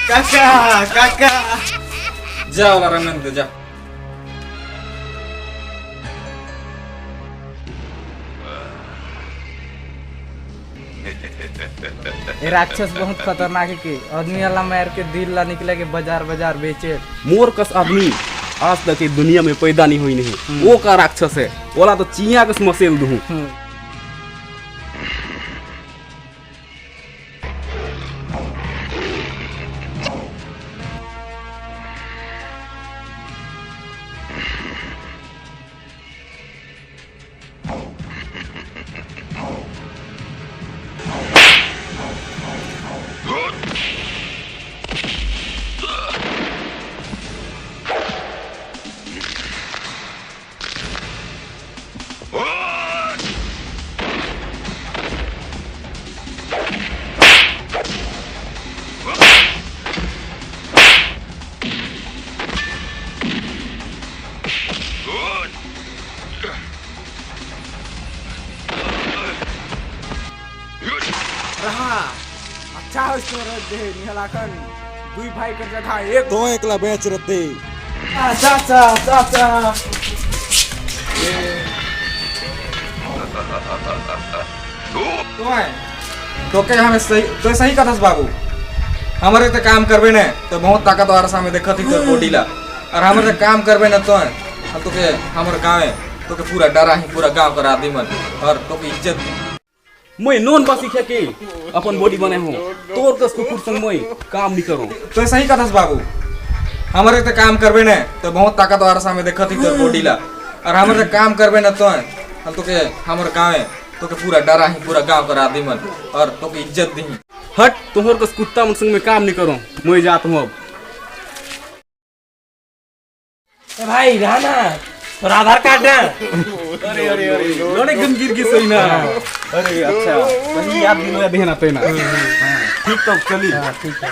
काका काका जा वाला रंगन दे जा। ये राक्षस बहुत खतरनाक है कि आदमी वाला मार के दिल ला निकले के बाजार बाजार बेचे। मोर कस आदमी आज तक ये दुनिया में पैदा नहीं हुई नहीं। वो का राक्षस है बोला तो चिया कस मसेल दूं। अच्छा हो इसको रख दे निहलाकन दुई भाई कर जगह एक तो एकला बेच रते। चाचा चाचा तो के हमें सही तो सही कथस बाबू हमारे तो काम करबे न तो बहुत ताकतवर सामने देखत ही तो बॉडी ला और हमारे तो काम करबे न तो हम तो के हमर गांव है तो के पूरा डरा ही पूरा गांव का आदमी मन और तो के इज्जत मैं नॉन बासी खे के अपन बॉडी बने हूं तोर कस कुकुर संग मैं काम नहीं करूं। तो सही कथस बाबू हमारे तो काम करबे न तो बहुत ताकतवर सामने देखत ही तो बॉडी ला और हमारे तो काम करबे न तो हम तो के हमर गांव है तो के पूरा डरा ही पूरा गांव का आदमी मन और तो के इज्जत दी। हट तोहर कस कुत्ता मन संग मैं काम नहीं करूं। मैं जात हूं अब। भाई रहना तो आधार कार्ड ना। अरे अरे अरे लोने गंभीर की सही ना। अरे अच्छा सही याद दिलाया देना तेना। ठीक तो चली। ठीक है।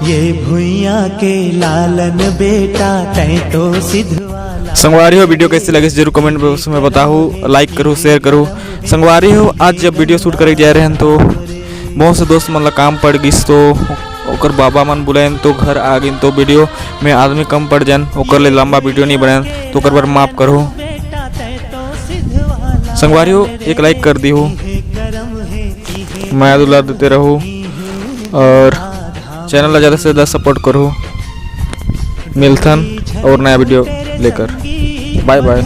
ये भुइया के लालन बेटा तै तो सिद्धवाला। संगवारी हो वीडियो कैसे लगे जरूर कमेंट बॉक्स में बताओ। लाइक करो शेयर करो। संगवारी हो आज जब वीडियो शूट करे जा रहे हैं तो बहुत से दोस्त मतलब काम पड़ गई तो ओकर बाबा मन बुलाएं तो घर आ गई तो वीडियो में आदमी कम पड़ जान ओकर ले लंबा वीडियो नहीं बनाए तो ओकर बार माफ करो। संगवारी हो एक लाइक कर दी हो मैं दुला देते रहो और चैनल ला ज़्यादा से ज़्यादा सपोर्ट करो। मिलथन और नया वीडियो लेकर। Bye bye.